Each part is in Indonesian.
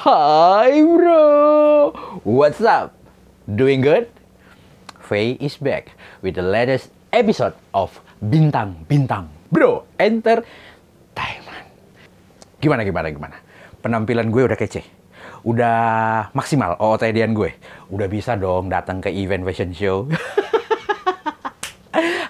Hi bro, what's up? Doing good? Faye is back with the latest episode of Bintang Bintang Bro Entertainment. Gimana? Penampilan gue udah kece? Udah maksimal OOTD-an gue? Udah bisa dong datang ke event fashion show?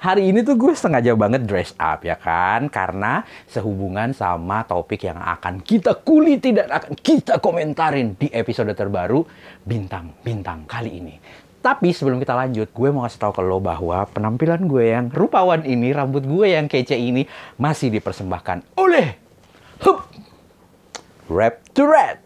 Hari ini tuh gue sengaja banget dress up ya kan, karena sehubungan sama topik yang akan kita kuliti dan akan kita komentarin di episode terbaru Bintang Bintang kali ini. Tapi sebelum kita lanjut, gue mau kasih tahu ke lo bahwa penampilan gue yang rupawan ini, rambut gue yang kece ini masih dipersembahkan oleh Rap to Red.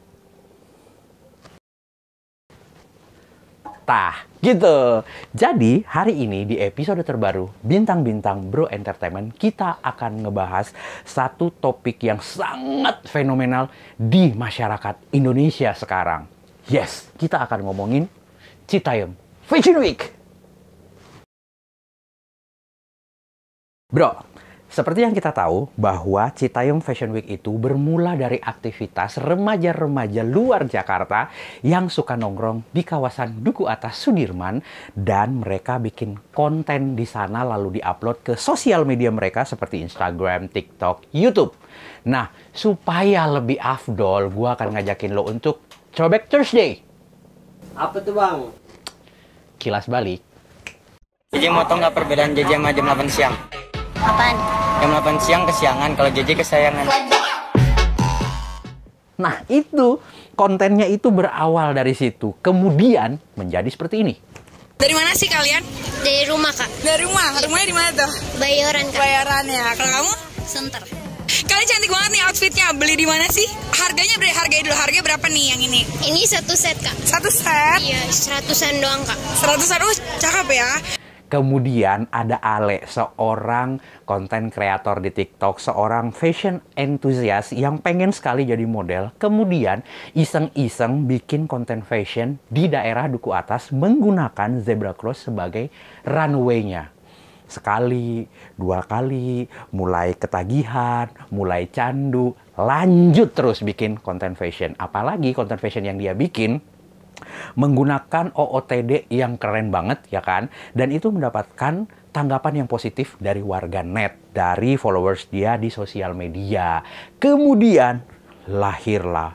Tah, gitu. Jadi, hari ini di episode terbaru Bintang-Bintang Bro Entertainment, kita akan ngebahas satu topik yang sangat fenomenal di masyarakat Indonesia sekarang. Yes, kita akan ngomongin Citayam Fashion Week. Bro, seperti yang kita tahu bahwa Citayam Fashion Week itu bermula dari aktivitas remaja-remaja luar Jakarta yang suka nongkrong di kawasan Duku Atas Sudirman, dan mereka bikin konten di sana lalu diupload ke sosial media mereka seperti Instagram, TikTok, YouTube. Nah, supaya lebih afdol, gua akan ngajakin lo untuk Throwback Thursday. Apa tuh bang? Kilas balik. JJ mau tau nggak perbedaan JJ sama jam 8 siang? Apaan? Jam 8 siang kesiangan, kalau JJ kesayangan. Nah, itu kontennya itu berawal dari situ. Kemudian menjadi seperti ini. Dari mana sih kalian? Dari rumah, Kak. Dari rumah. Rumahnya di mana tuh? Bayoran, Kak. Bayaran ya. Kalau kamu? Sunter. Kalian cantik banget nih outfitnya. Beli di mana sih? Harganya harganya berapa nih yang ini? Ini satu set, Kak. Satu set? Iya, 100-an doang, Kak. 100-an. Cakep ya. Kemudian ada Ale, seorang konten kreator di TikTok, seorang fashion enthusiast yang pengen sekali jadi model. Kemudian iseng-iseng bikin konten fashion di daerah Duku Atas menggunakan zebra cross sebagai runway-nya. Sekali, dua kali, mulai ketagihan, mulai candu, lanjut terus bikin konten fashion. Apalagi konten fashion yang dia bikin menggunakan OOTD yang keren banget ya kan, dan itu mendapatkan tanggapan yang positif dari warga net, dari followers dia di sosial media. Kemudian lahirlah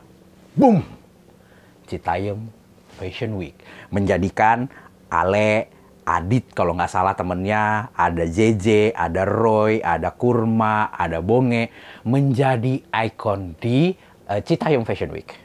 boom Citayam Fashion Week, menjadikan Ale, Adit kalau nggak salah temennya, ada JJ, ada Roy, ada Kurma, ada Bonge, menjadi ikon di Citayam Fashion Week.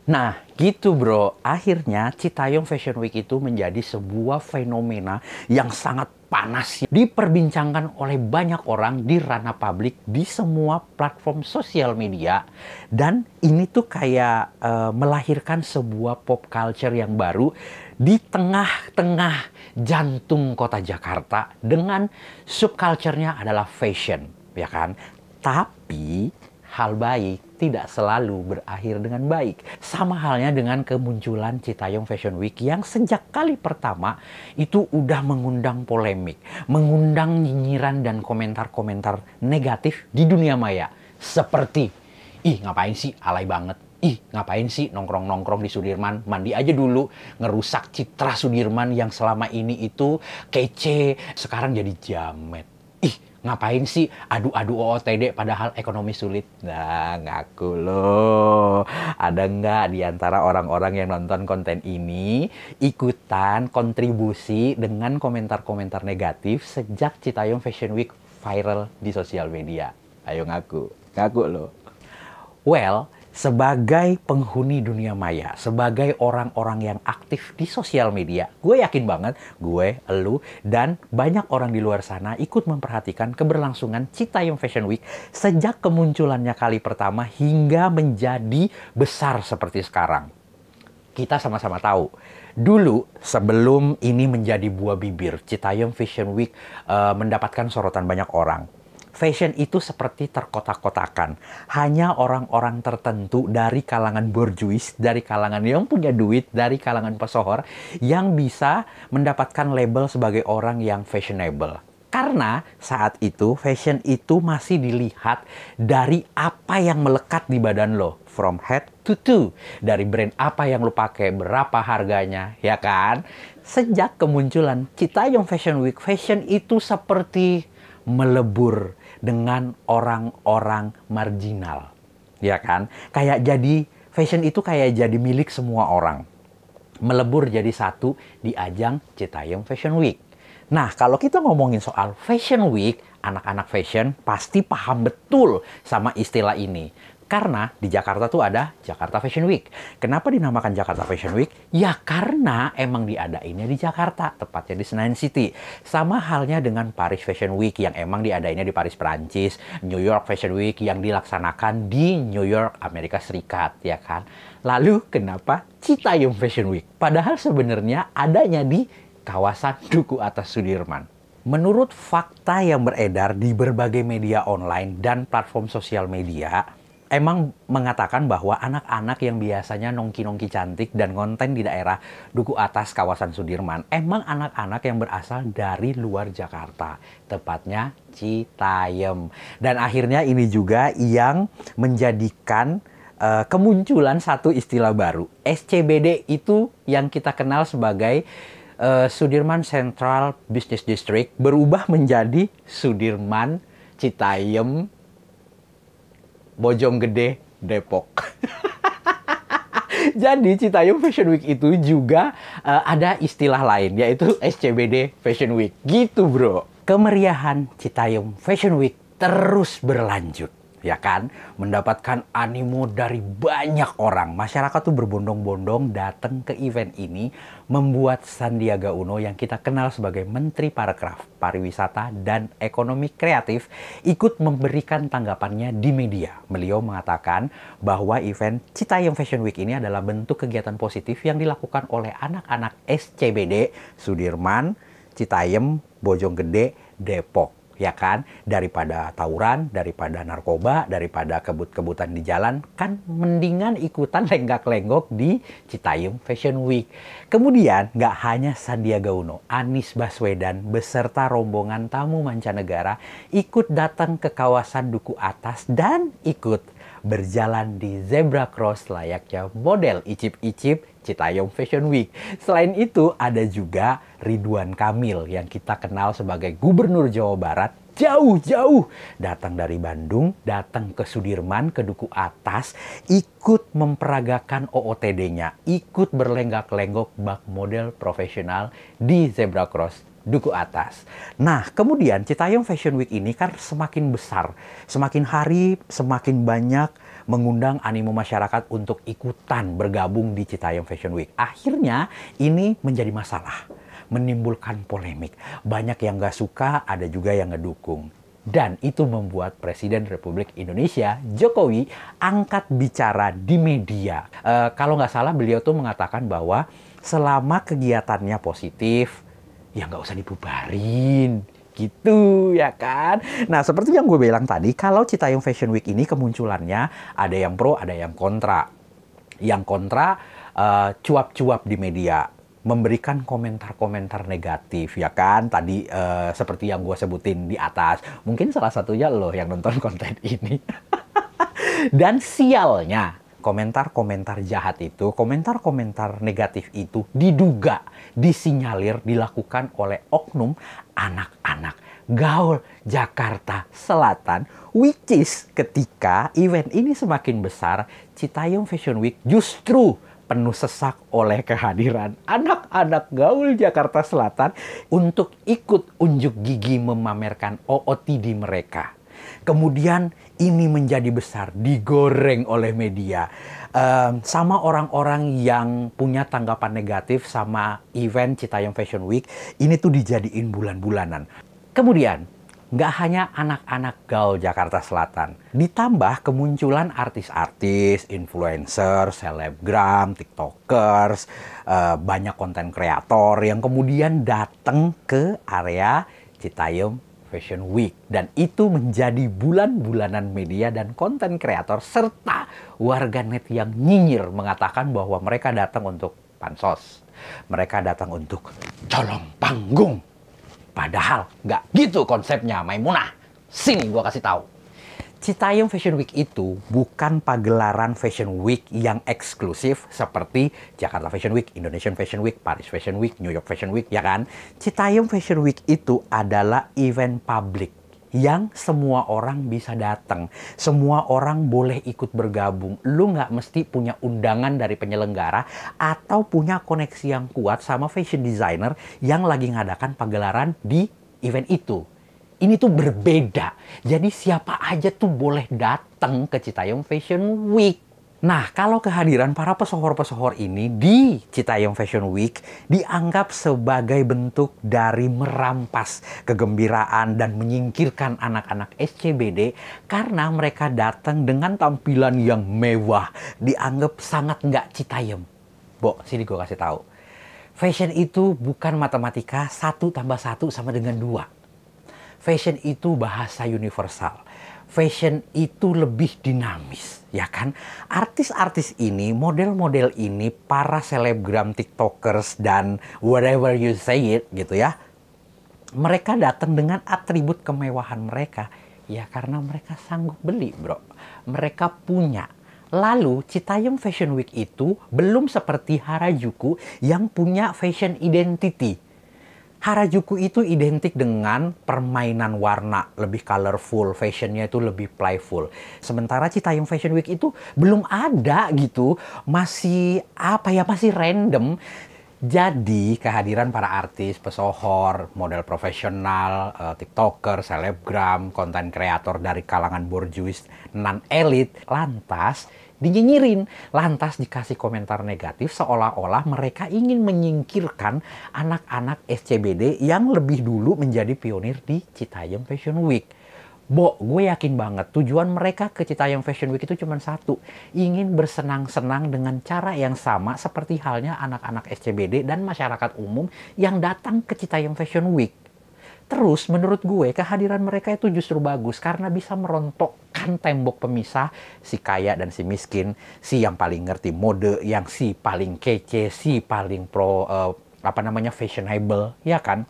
Nah, gitu bro. Akhirnya Citayam Fashion Week itu menjadi sebuah fenomena yang sangat panas, diperbincangkan oleh banyak orang di ranah publik di semua platform sosial media. Dan ini tuh kayak melahirkan sebuah pop culture yang baru di tengah-tengah jantung kota Jakarta dengan subculture-nya adalah fashion, ya kan? Tapi hal baik tidak selalu berakhir dengan baik. Sama halnya dengan kemunculan Citayam Fashion Week yang sejak kali pertama itu udah mengundang polemik, mengundang nyinyiran dan komentar-komentar negatif di dunia maya. Seperti, ih ngapain sih alay banget, ih ngapain sih nongkrong-nongkrong di Sudirman, mandi aja dulu, ngerusak citra Sudirman yang selama ini itu kece, sekarang jadi jamet. Ih, ngapain sih adu-adu OOTD padahal ekonomi sulit? Nah, ngaku loh. Ada nggak di antara orang-orang yang nonton konten ini ikutan kontribusi dengan komentar-komentar negatif sejak Citayam Fashion Week viral di sosial media? Ayo ngaku. Ngaku loh. Well, sebagai penghuni dunia maya, sebagai orang-orang yang aktif di sosial media, gue yakin banget gue, elu, dan banyak orang di luar sana ikut memperhatikan keberlangsungan Citayam Fashion Week sejak kemunculannya kali pertama hingga menjadi besar seperti sekarang. Kita sama-sama tahu, dulu sebelum ini menjadi buah bibir, Citayam Fashion Week mendapatkan sorotan banyak orang. Fashion itu seperti terkotak-kotakan. Hanya orang-orang tertentu dari kalangan borjuis, dari kalangan yang punya duit, dari kalangan pesohor, yang bisa mendapatkan label sebagai orang yang fashionable. Karena saat itu fashion itu masih dilihat dari apa yang melekat di badan lo. From head to toe. Dari brand apa yang lo pakai, berapa harganya, ya kan? Sejak kemunculan Citayam Fashion Week, fashion itu seperti melebur dengan orang-orang marginal. Ya kan? Fashion itu kayak jadi milik semua orang. Melebur jadi satu di ajang Citayam Fashion Week. Nah, kalau kita ngomongin soal Fashion Week, anak-anak fashion pasti paham betul sama istilah ini. Karena di Jakarta tuh ada Jakarta Fashion Week. Kenapa dinamakan Jakarta Fashion Week? Ya karena emang diadainnya di Jakarta, tepatnya di Senayan City. Sama halnya dengan Paris Fashion Week yang emang diadainnya di Paris, Perancis. New York Fashion Week yang dilaksanakan di New York, Amerika Serikat, ya kan? Lalu kenapa Citayam Fashion Week? Padahal sebenarnya adanya di kawasan Duku Atas Sudirman. Menurut fakta yang beredar di berbagai media online dan platform sosial media, emang mengatakan bahwa anak-anak yang biasanya nongki-nongki cantik dan konten di daerah Duku Atas kawasan Sudirman, emang anak-anak yang berasal dari luar Jakarta, tepatnya Citayam. Dan akhirnya ini juga yang menjadikan kemunculan satu istilah baru. SCBD itu yang kita kenal sebagai Sudirman Central Business District berubah menjadi Sudirman Citayam Bojonggede Depok. Jadi Citayam Fashion Week itu juga ada istilah lain, yaitu SCBD Fashion Week. Gitu bro. Kemeriahan Citayam Fashion Week terus berlanjut. Ya kan, mendapatkan animo dari banyak orang. Masyarakat tuh berbondong-bondong datang ke event ini, membuat Sandiaga Uno yang kita kenal sebagai Menteri Parekraf, Pariwisata dan Ekonomi Kreatif ikut memberikan tanggapannya di media. Beliau mengatakan bahwa event Citayam Fashion Week ini adalah bentuk kegiatan positif yang dilakukan oleh anak-anak SCBD Sudirman, Citayam, Bojonggede, Depok. Ya kan, daripada tawuran, daripada narkoba, daripada kebut-kebutan di jalan, kan mendingan ikutan lenggak-lenggok di Citayam Fashion Week. Kemudian, nggak hanya Sandiaga Uno, Anies Baswedan beserta rombongan tamu mancanegara ikut datang ke kawasan Duku Atas dan ikut berjalan di zebra cross layaknya model icip-icip Citayam Fashion Week. Selain itu, ada juga Ridwan Kamil yang kita kenal sebagai Gubernur Jawa Barat, jauh-jauh datang dari Bandung, datang ke Sudirman, ke Duku Atas, ikut memperagakan OOTD-nya, ikut berlenggak-lenggok bak model profesional di zebra cross Duku Atas. Nah, kemudian Citayam Fashion Week ini kan semakin besar, semakin hari semakin banyak mengundang animo masyarakat untuk ikutan bergabung di Citayam Fashion Week. Akhirnya ini menjadi masalah, menimbulkan polemik. Banyak yang nggak suka, ada juga yang ngedukung. Dan itu membuat Presiden Republik Indonesia, Jokowi, angkat bicara di media. Kalau nggak salah, beliau tuh mengatakan bahwa selama kegiatannya positif, ya nggak usah dibubarin. Gitu ya kan. Nah, seperti yang gue bilang tadi, kalau Citayam Fashion Week ini kemunculannya ada yang pro, ada yang kontra. Yang kontra cuap-cuap di media, memberikan komentar-komentar negatif, ya kan? Tadi seperti yang gue sebutin di atas. Mungkin salah satunya lo yang nonton konten ini. Dan sialnya, komentar-komentar jahat itu, komentar-komentar negatif itu diduga, disinyalir, dilakukan oleh oknum anak-anak gaul Jakarta Selatan, which is ketika event ini semakin besar, Citayam Fashion Week justru penuh sesak oleh kehadiran anak-anak gaul Jakarta Selatan untuk ikut unjuk gigi memamerkan OOTD mereka. Kemudian ini menjadi besar, digoreng oleh media. Sama orang-orang yang punya tanggapan negatif sama event Citayam Fashion Week, ini tuh dijadiin bulan-bulanan. Kemudian, nggak hanya anak-anak gaul Jakarta Selatan. Ditambah kemunculan artis-artis, influencer, selebgram, tiktokers, banyak konten kreator yang kemudian datang ke area Citayam Fashion Week. Dan itu menjadi bulan-bulanan media dan konten kreator serta warganet yang nyinyir mengatakan bahwa mereka datang untuk pansos. Mereka datang untuk colong panggung. Padahal nggak gitu konsepnya, Maimunah. Sini gua kasih tahu. Citayam Fashion Week itu bukan pagelaran Fashion Week yang eksklusif seperti Jakarta Fashion Week, Indonesian Fashion Week, Paris Fashion Week, New York Fashion Week, ya kan? Citayam Fashion Week itu adalah event publik yang semua orang bisa datang. Semua orang boleh ikut bergabung. Lu nggak mesti punya undangan dari penyelenggara atau punya koneksi yang kuat sama fashion designer yang lagi ngadakan pagelaran di event itu. Ini tuh berbeda. Jadi siapa aja tuh boleh datang ke Citayam Fashion Week. Nah, kalau kehadiran para pesohor-pesohor ini di Citayam Fashion Week dianggap sebagai bentuk dari merampas kegembiraan dan menyingkirkan anak-anak SCBD karena mereka datang dengan tampilan yang mewah, dianggap sangat nggak Citayam. Bo, sini gue kasih tahu. Fashion itu bukan matematika 1 tambah 1 sama dengan 2. Fashion itu bahasa universal. Fashion itu lebih dinamis, ya kan? Artis-artis ini, model-model ini, para selebgram, tiktokers, dan whatever you say it, gitu ya. Mereka datang dengan atribut kemewahan mereka. Ya karena mereka sanggup beli, bro. Mereka punya. Lalu, Citayam Fashion Week itu belum seperti Harajuku yang punya fashion identity. Harajuku itu identik dengan permainan warna, lebih colorful, fashionnya itu lebih playful. Sementara Citayam Fashion Week itu belum ada gitu, masih masih random. Jadi kehadiran para artis, pesohor, model profesional, tiktoker, selebgram, konten kreator dari kalangan borjuis non-elit, lantas dinyinyirin, lantas dikasih komentar negatif seolah-olah mereka ingin menyingkirkan anak-anak SCBD yang lebih dulu menjadi pionir di Citayam Fashion Week. Bo, gue yakin banget tujuan mereka ke Citayam Fashion Week itu cuma satu, ingin bersenang-senang dengan cara yang sama seperti halnya anak-anak SCBD dan masyarakat umum yang datang ke Citayam Fashion Week. Terus menurut gue kehadiran mereka itu justru bagus karena bisa merontokkan tembok pemisah si kaya dan si miskin, si yang paling ngerti mode, yang si paling kece, si paling fashionable, ya kan?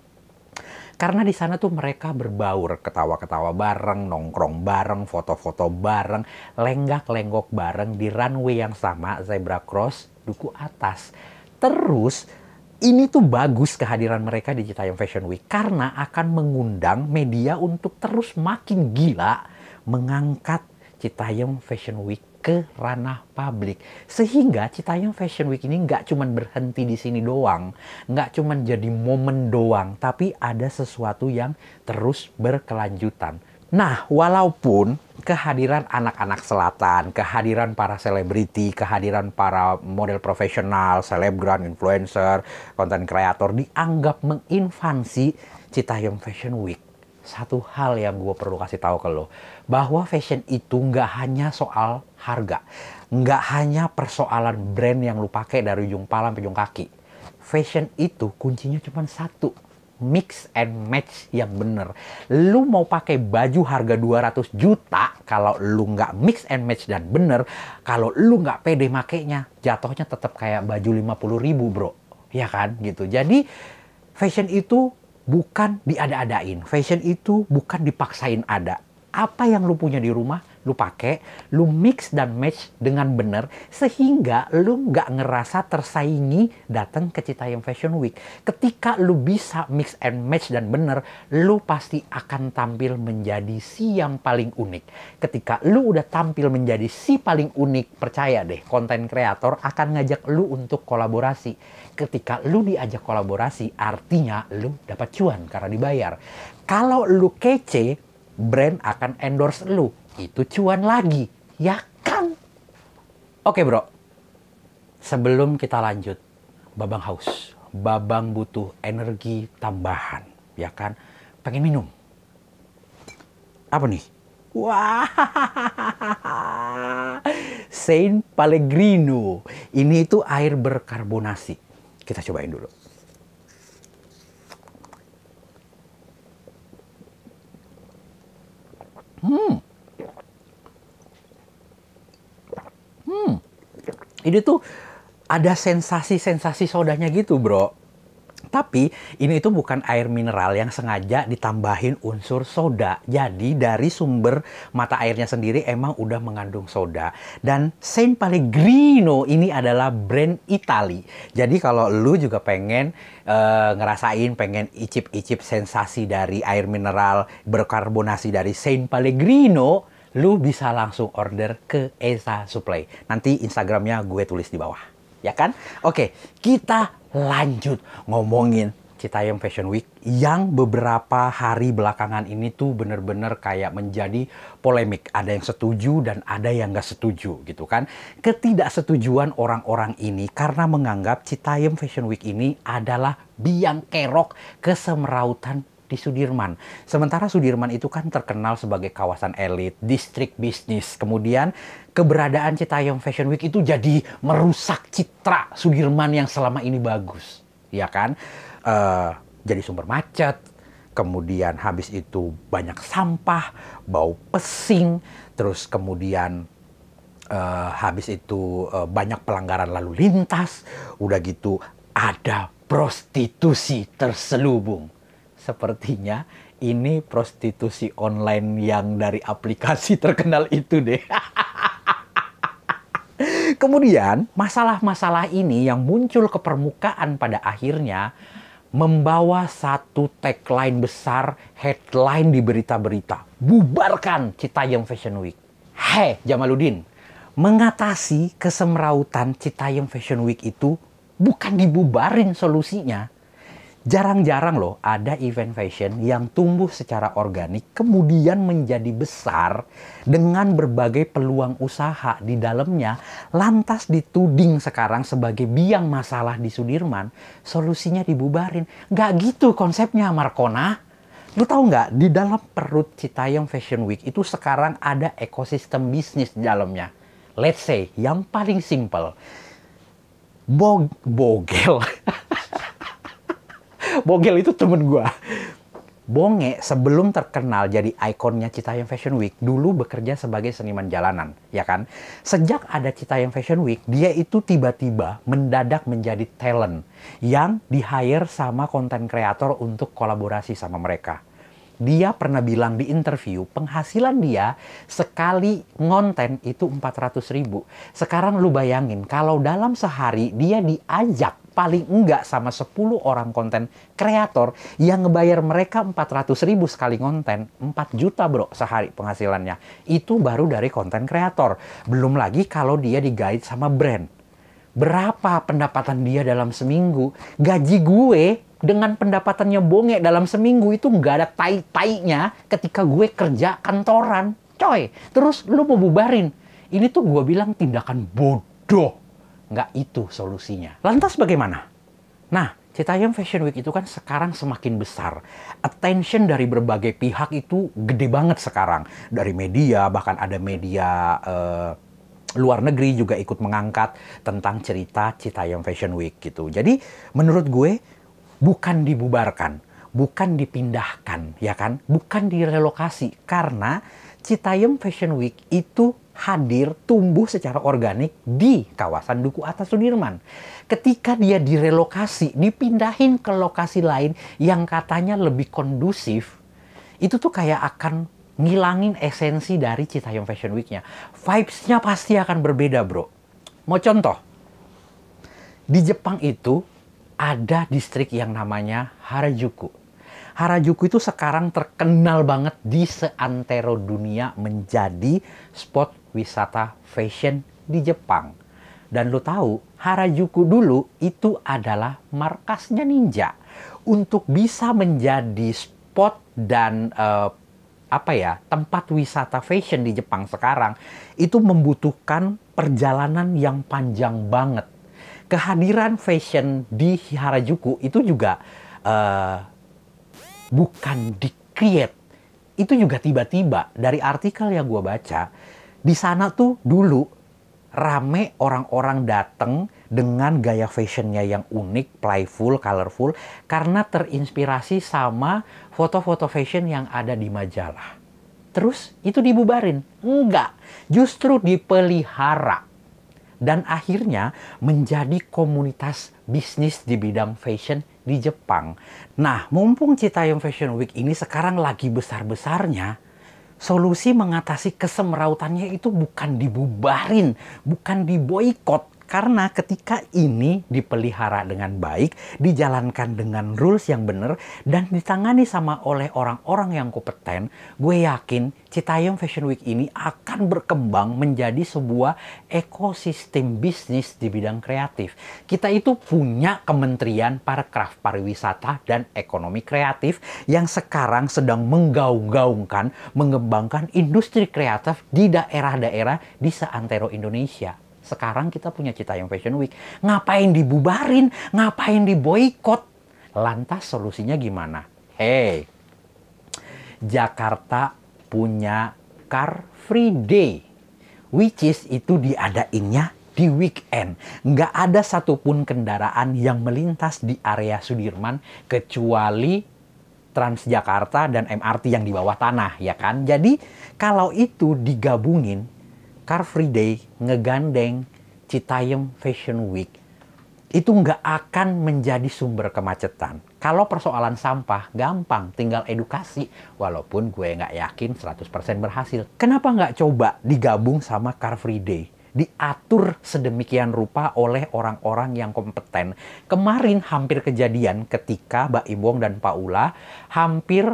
Karena di sana tuh mereka berbaur, ketawa-ketawa bareng, nongkrong bareng, foto-foto bareng, lenggak-lenggok bareng di runway yang sama, zebra cross, duku atas. Terus ini tuh bagus kehadiran mereka di Citayam Fashion Week karena akan mengundang media untuk terus makin gila mengangkat Citayam Fashion Week ke ranah publik. Sehingga Citayam Fashion Week ini nggak cuma berhenti di sini doang, nggak cuma jadi momen doang, tapi ada sesuatu yang terus berkelanjutan. Nah, walaupun kehadiran anak-anak selatan, kehadiran para selebriti, kehadiran para model profesional, selebgram, influencer, konten kreator dianggap menginvasi Citayam Fashion Week. Satu hal yang gue perlu kasih tahu ke lo, bahwa fashion itu nggak hanya soal harga, nggak hanya persoalan brand yang lo pakai dari ujung pala sampai ujung kaki. Fashion itu kuncinya cuma satu, mix and match yang bener. Lu mau pakai baju harga 200 juta, kalau lu nggak mix and match dan bener, kalau lu nggak pede makainya, jatuhnya tetap kayak baju 50.000 bro. Ya kan? Gitu. Jadi fashion itu bukan diada-adain. Fashion itu bukan dipaksain ada. Apa yang lu punya di rumah, lu pakai, lu mix dan match dengan benar sehingga lu nggak ngerasa tersaingi datang ke Citayam Fashion Week. Ketika lu bisa mix and match dan benar, lu pasti akan tampil menjadi si yang paling unik. Ketika lu udah tampil menjadi si paling unik, percaya deh, konten kreator akan ngajak lu untuk kolaborasi. Ketika lu diajak kolaborasi, artinya lu dapat cuan karena dibayar. Kalau lu kece, brand akan endorse lu. Itu cuan lagi, ya kan? Oke bro, sebelum kita lanjut, Babang haus, Babang butuh energi tambahan, ya kan? Pengen minum. Apa nih? Wah, Saint Pellegrino. Ini itu air berkarbonasi. Kita cobain dulu. Ini tuh ada sensasi-sensasi sodanya gitu bro. Tapi ini itu bukan air mineral yang sengaja ditambahin unsur soda. Jadi dari sumber mata airnya sendiri emang udah mengandung soda. Dan San Pellegrino ini adalah brand Itali. Jadi kalau lu juga pengen ngerasain, pengen icip-icip sensasi dari air mineral berkarbonasi dari San Pellegrino, lu bisa langsung order ke Esa Supply. Nanti Instagramnya gue tulis di bawah. Ya kan? Oke, kita lanjut ngomongin Citayam Fashion Week yang beberapa hari belakangan ini tuh bener-bener kayak menjadi polemik. Ada yang setuju dan ada yang nggak setuju gitu kan. Ketidaksetujuan orang-orang ini karena menganggap Citayam Fashion Week ini adalah biang kerok kesemrautan di Sudirman. Sementara Sudirman itu kan terkenal sebagai kawasan elit, distrik bisnis. Kemudian keberadaan Citayam Fashion Week itu jadi merusak citra Sudirman yang selama ini bagus. Ya kan? Jadi sumber macet. Kemudian habis itu banyak sampah, bau pesing. Terus kemudian habis itu banyak pelanggaran lalu lintas. Udah gitu ada prostitusi terselubung. Sepertinya ini prostitusi online yang dari aplikasi terkenal itu deh. Kemudian masalah-masalah ini yang muncul ke permukaan pada akhirnya membawa satu tagline besar, headline di berita-berita. Bubarkan Citayam Fashion Week. Hei Jamaluddin, mengatasi kesemrautan Citayam Fashion Week itu bukan dibubarin solusinya. Jarang-jarang loh ada event fashion yang tumbuh secara organik kemudian menjadi besar dengan berbagai peluang usaha di dalamnya lantas dituding sekarang sebagai biang masalah di Sudirman. Solusinya dibubarin. Nggak gitu konsepnya Markona. Lu tahu nggak di dalam perut Citayam Fashion Week itu sekarang ada ekosistem bisnis di dalamnya. Let's say yang paling simple. Bogel. Bogel itu temen gue. Bonge sebelum terkenal jadi ikonnya Citayam Fashion Week dulu bekerja sebagai seniman jalanan, ya kan? Sejak ada Citayam Fashion Week, dia itu tiba-tiba mendadak menjadi talent yang di-hire sama konten kreator untuk kolaborasi sama mereka. Dia pernah bilang di interview, penghasilan dia sekali ngonten itu 400.000. Sekarang lu bayangin, kalau dalam sehari dia diajak paling enggak sama 10 orang konten kreator yang ngebayar mereka 400.000 sekali ngonten, 4 juta bro sehari penghasilannya. Itu baru dari konten kreator. Belum lagi kalau dia di-guide sama brand. Berapa pendapatan dia dalam seminggu? Gaji gue dengan pendapatannya Bonge dalam seminggu itu nggak ada tai-tainya ketika gue kerja kantoran. Coy, terus lu mau bubarin. Ini tuh gue bilang tindakan bodoh. Nggak itu solusinya. Lantas bagaimana? Nah, Citayam Fashion Week itu kan sekarang semakin besar. Attention dari berbagai pihak itu gede banget sekarang. Dari media, bahkan ada media luar negeri juga ikut mengangkat tentang cerita Citayam Fashion Week gitu. Jadi menurut gue bukan dibubarkan, bukan dipindahkan, ya kan? Bukan direlokasi karena Citayam Fashion Week itu hadir tumbuh secara organik di kawasan Duku Atas Sudirman. Ketika dia direlokasi, dipindahin ke lokasi lain yang katanya lebih kondusif, itu tuh kayak akan ngilangin esensi dari Citayam Fashion Week-nya. Vibes-nya pasti akan berbeda, bro. Mau contoh? Di Jepang itu ada distrik yang namanya Harajuku. Harajuku itu sekarang terkenal banget di seantero dunia menjadi spot wisata fashion di Jepang. Dan lo tahu, Harajuku dulu itu adalah markasnya Ninja. Untuk bisa menjadi spot dan tempat wisata fashion di Jepang sekarang itu membutuhkan perjalanan yang panjang banget. Kehadiran fashion di Harajuku itu juga bukan di-create. Itu juga tiba-tiba. Dari artikel yang gue baca, di sana tuh dulu rame orang-orang datang dengan gaya fashionnya yang unik, playful, colorful, karena terinspirasi sama foto-foto fashion yang ada di majalah. Terus itu dibubarin? Enggak, justru dipelihara. Dan akhirnya menjadi komunitas bisnis di bidang fashion di Jepang. Nah, mumpung Citayam Fashion Week ini sekarang lagi besar-besarnya, solusi mengatasi kesemrautannya itu bukan dibubarin, bukan diboikot. Karena ketika ini dipelihara dengan baik, dijalankan dengan rules yang benar, dan ditangani oleh orang-orang yang kompeten, gue yakin Citayam Fashion Week ini akan berkembang menjadi sebuah ekosistem bisnis di bidang kreatif. Kita itu punya Kementerian Parekraf, Pariwisata, dan Ekonomi Kreatif yang sekarang sedang menggaung-gaungkan, mengembangkan industri kreatif di daerah-daerah di seantero Indonesia. Sekarang kita punya Citayam Fashion Week. Ngapain dibubarin? Ngapain diboikot? Lantas solusinya gimana? Hey, Jakarta punya Car Free Day, which is itu diadainnya di weekend. Nggak ada satupun kendaraan yang melintas di area Sudirman kecuali Transjakarta dan MRT yang di bawah tanah, ya kan? Jadi kalau itu digabungin, Car Free Day ngegandeng Citayam Fashion Week, itu nggak akan menjadi sumber kemacetan. Kalau persoalan sampah, gampang, tinggal edukasi. Walaupun gue nggak yakin 100% berhasil. Kenapa nggak coba digabung sama Car Free Day? Diatur sedemikian rupa oleh orang-orang yang kompeten. Kemarin hampir kejadian ketika Mbak Imbong dan Pak Ula hampir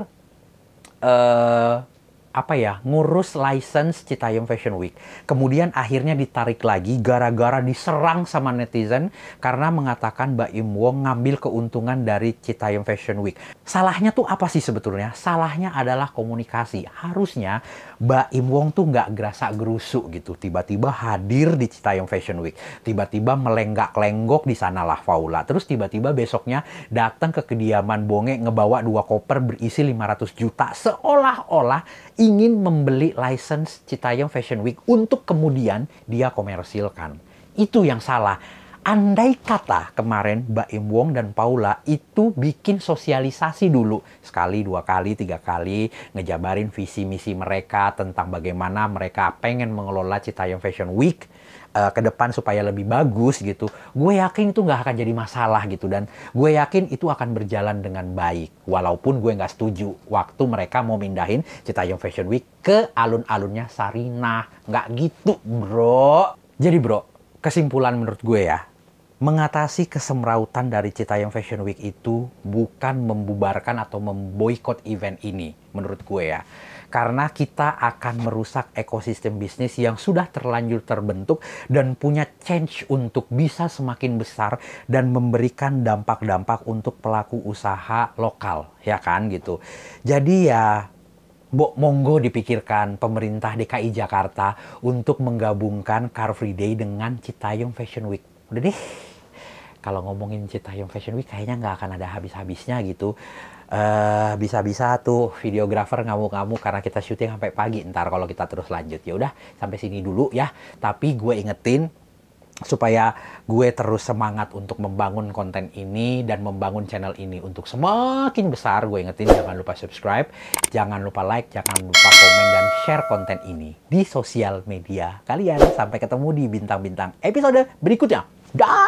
ngurus license Citayam Fashion Week. Kemudian akhirnya ditarik lagi gara-gara diserang sama netizen karena mengatakan Mbak Im Wong ngambil keuntungan dari Citayam Fashion Week. Salahnya tuh apa sih sebetulnya? Salahnya adalah komunikasi. Harusnya Mbak Im Wong tuh nggak gerasa-gerusuk gitu. Tiba-tiba hadir di Citayam Fashion Week. Tiba-tiba melenggak-lenggok di sanalah Paula. Terus tiba-tiba besoknya datang ke kediaman Bonge ngebawa 2 koper berisi 500 juta. Seolah-olah ingin membeli license Citayam Fashion Week untuk kemudian dia komersilkan. Itu yang salah. Andai kata kemarin Mbak Im Wong dan Paula itu bikin sosialisasi dulu. Sekali, 2 kali, 3 kali. Ngejabarin visi misi mereka tentang bagaimana mereka pengen mengelola Citayam Fashion Week ke depan supaya lebih bagus gitu. Gue yakin itu nggak akan jadi masalah gitu. Dan gue yakin itu akan berjalan dengan baik. Walaupun gue nggak setuju waktu mereka mau mindahin Citayam Fashion Week ke alun-alunnya Sarinah. Nggak gitu, bro. Jadi bro, kesimpulan menurut gue ya, mengatasi kesemrautan dari Citayam Fashion Week itu bukan membubarkan atau memboikot event ini, menurut gue ya. Karena kita akan merusak ekosistem bisnis yang sudah terlanjur terbentuk dan punya change untuk bisa semakin besar dan memberikan dampak-dampak untuk pelaku usaha lokal, ya kan gitu. Jadi ya, monggo dipikirkan pemerintah DKI Jakarta untuk menggabungkan Car Free Day dengan Citayam Fashion Week. Udah deh, kalau ngomongin Citayam Fashion Week kayaknya nggak akan ada habis-habisnya gitu. Bisa-bisa tuh videografer ngamuk-ngamuk karena kita syuting sampai pagi ntar kalau kita terus lanjut. Ya udah, sampai sini dulu ya. Tapi gue ingetin supaya gue terus semangat untuk membangun konten ini dan membangun channel ini untuk semakin besar. Gue ingetin jangan lupa subscribe, jangan lupa like, jangan lupa komen dan share konten ini di sosial media kalian. Sampai ketemu di bintang-bintang episode berikutnya. Dah.